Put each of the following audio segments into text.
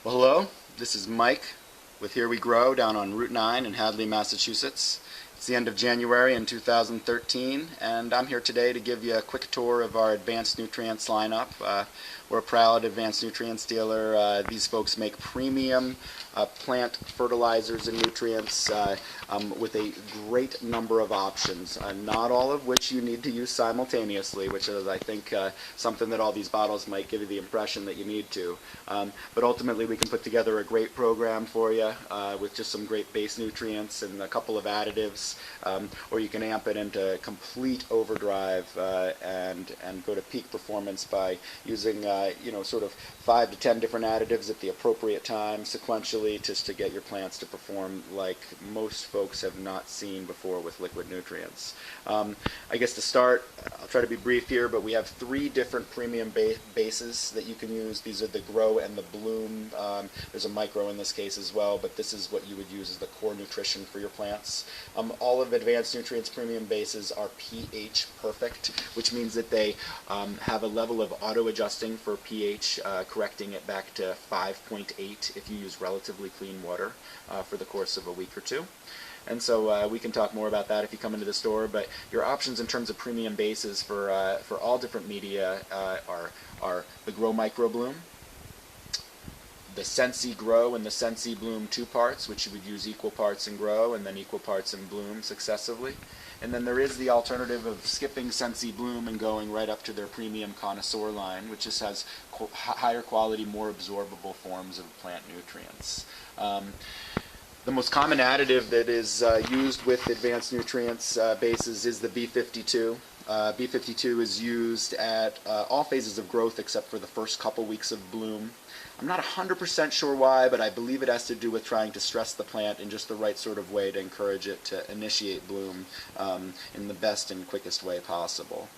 Well, hello, this is Mike with Here We Grow down on Route 9 in Hadley, Massachusetts. It's the end of January in 2013, and I'm here today to give you a quick tour of our Advanced Nutrients lineup. We're a proud Advanced Nutrients dealer. These folks make premium plant fertilizers and nutrients with a great number of options, not all of which you need to use simultaneously, which is, I think, something that all these bottles might give you the impression that you need to. But ultimately, we can put together a great program for you with just some great base nutrients and a couple of additives, or you can amp it into complete overdrive and go to peak performance by using sort of 5 to 10 different additives at the appropriate time sequentially, just to get your plants to perform like most folks have not seen before with liquid nutrients. I guess to start, I'll try to be brief here, but we have 3 different premium bases that you can use. These are the Grow and the Bloom. There's a micro in this case as well, but this is what you would use as the core nutrition for your plants. All of Advanced Nutrients premium bases are pH perfect, which means that they have a level of auto-adjusting for pH, correcting it back to 5.8 if you use relatively clean water for the course of a week or two. And so we can talk more about that if you come into the store, but your options in terms of premium bases for all different media are the Grow Micro Bloom, the Sensi Grow and the Sensi Bloom 2 parts, which you would use equal parts in Grow and then equal parts in Bloom successively. And then there is the alternative of skipping Sensi Bloom and going right up to their premium Connoisseur line, which just has higher quality, more absorbable forms of plant nutrients. The most common additive that is used with Advanced Nutrients bases is the B52. B52 is used at all phases of growth except for the first couple weeks of bloom. I'm not 100% sure why, but I believe it has to do with trying to stress the plant in just the right sort of way to encourage it to initiate bloom in the best and quickest way possible.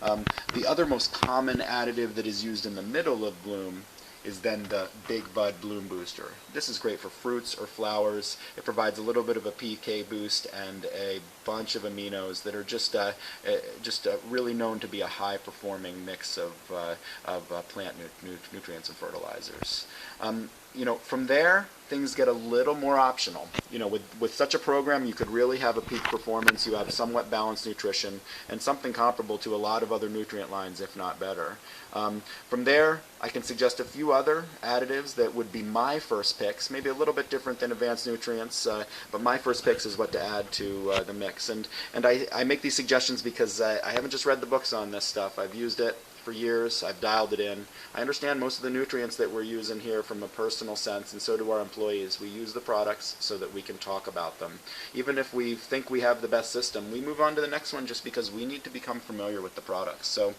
The other most common additive that is used in the middle of bloom is then the Big Bud Bloom Booster. This is great for fruits or flowers. It provides a little bit of a pK boost and a bunch of aminos that are just really known to be a high-performing mix of plant nutrients and fertilizers. From there, things get a little more optional. With such a program, you could really have a peak performance. You have somewhat balanced nutrition and something comparable to a lot of other nutrient lines, if not better. From there, I can suggest a few other additives that would be my first picks, maybe a little bit different than Advanced Nutrients, but my first picks is what to add to the mix. And I make these suggestions because I haven't just read the books on this stuff. I've used it for years. I've dialed it in. I understand most of the nutrients that we're using here from a personal sense, and so do our employees. We use the products so that we can talk about them. Even if we think we have the best system, we move on to the next one just because we need to become familiar with the products. So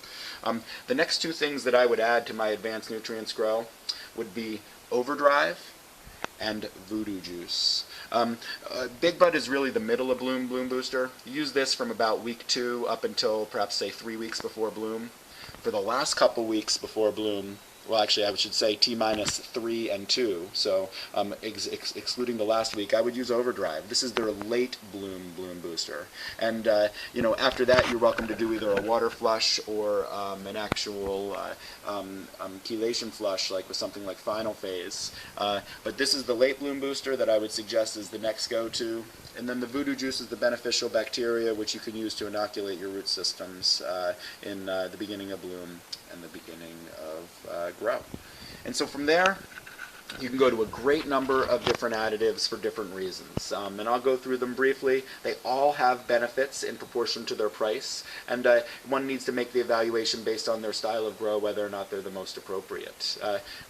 the next 2 things that I would add to my Advanced Nutrients Grow would be Overdrive and Voodoo Juice. Big Bud is really the middle of Bloom Booster. You use this from about week 2 up until perhaps say 3 weeks before bloom. For the last couple weeks before bloom, well, actually, I should say T-minus 3 and 2, so excluding the last week, I would use Overdrive. This is their late bloom booster. And, after that, you're welcome to do either a water flush or an actual chelation flush, like with something like Final Phase. But this is the late bloom booster that I would suggest is the next go-to. And then the Voodoo Juice is the beneficial bacteria, which you can use to inoculate your root systems in the beginning of bloom and the beginning of grow. And so from there, you can go to a great number of different additives for different reasons. And I'll go through them briefly. They all have benefits in proportion to their price, and one needs to make the evaluation based on their style of grow, whether or not they're the most appropriate.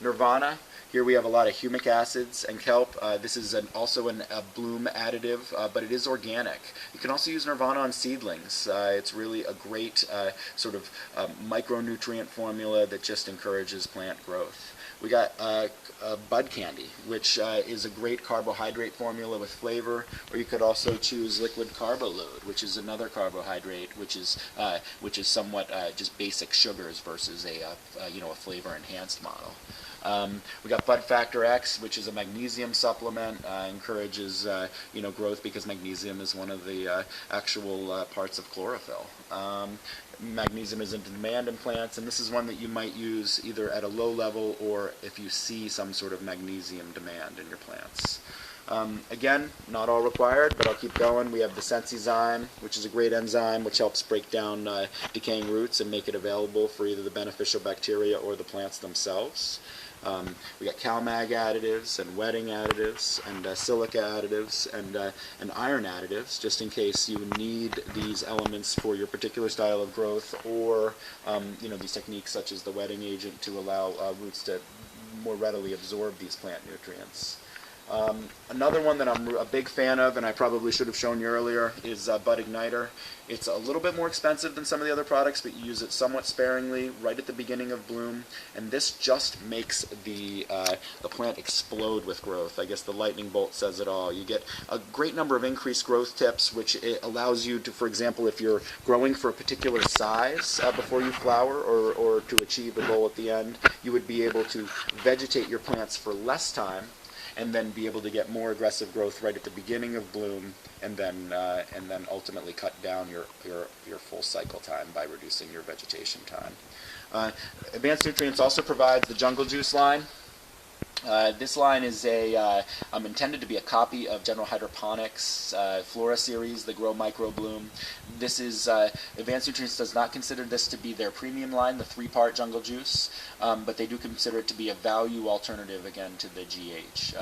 Nirvana. Here we have a lot of humic acids and kelp. This is also a bloom additive, but it is organic. You can also use Nirvana on seedlings. It's really a great sort of micronutrient formula that just encourages plant growth. We got Bud Candy, which is a great carbohydrate formula with flavor, or you could also choose Liquid Carboload, which is another carbohydrate, which is somewhat just basic sugars versus a flavor enhanced model. We got Bud Factor X, which is a magnesium supplement, encourages growth because magnesium is one of the actual parts of chlorophyll. Magnesium is in demand in plants, and this is one that you might use either at a low level or if you see some sort of magnesium demand in your plants. Again, not all required, but I'll keep going. We have the Sensizyme, which is a great enzyme which helps break down decaying roots and make it available for either the beneficial bacteria or the plants themselves. We got CalMag additives and wetting additives and silica additives and iron additives, just in case you need these elements for your particular style of growth, or these techniques such as the wetting agent to allow roots to more readily absorb these plant nutrients. Another one that I'm a big fan of, and I probably should have shown you earlier, is Bud Igniter. It's a little bit more expensive than some of the other products, but you use it somewhat sparingly right at the beginning of bloom, and this just makes the plant explode with growth. I guess the lightning bolt says it all. You get a great number of increased growth tips, which it allows you to, for example, if you're growing for a particular size before you flower, or to achieve a goal at the end, you would be able to vegetate your plants for less time and then be able to get more aggressive growth right at the beginning of bloom, and then ultimately cut down your full cycle time by reducing your vegetation time. Advanced Nutrients also provides the Jungle Juice line. This line is intended to be a copy of General Hydroponics Flora series, the Grow Micro Bloom. This is Advanced Nutrients does not consider this to be their premium line, the 3-part Jungle Juice, but they do consider it to be a value alternative again to the GH.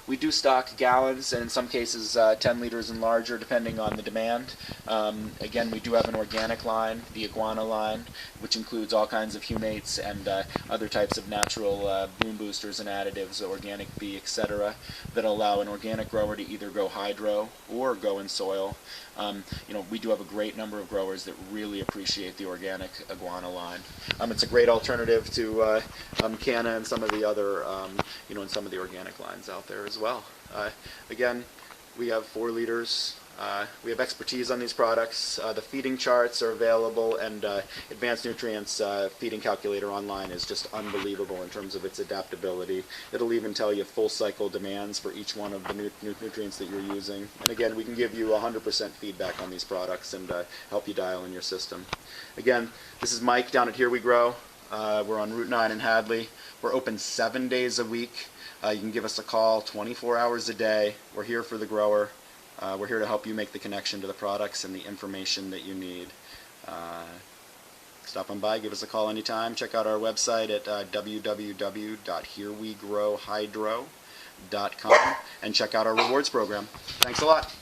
We do stock gallons, and in some cases 10 liters and larger, depending on the demand. Again, we do have an organic line, the Iguana line, which includes all kinds of humates and other types of natural bloom boosters and additives, organic bee, etc., that allow an organic grower to either go hydro or go in soil. We do have a great number of growers that really appreciate the organic Iguana line. It's a great alternative to Canna and some of the other, and some of the organic lines out there as well. Again, we have 4 liters. We have expertise on these products. The feeding charts are available, and Advanced Nutrients feeding calculator online is just unbelievable in terms of its adaptability. It'll even tell you full cycle demands for each one of the nutrients that you're using. And again, we can give you 100% feedback on these products and help you dial in your system. Again, this is Mike down at Here We Grow. We're on Route 9 in Hadley. We're open 7 days a week. You can give us a call 24 hours a day. We're here for the grower. We're here to help you make the connection to the products and the information that you need. Stop on by, give us a call anytime. Check out our website at www.herewogrowhydro.com and check out our rewards program. Thanks a lot.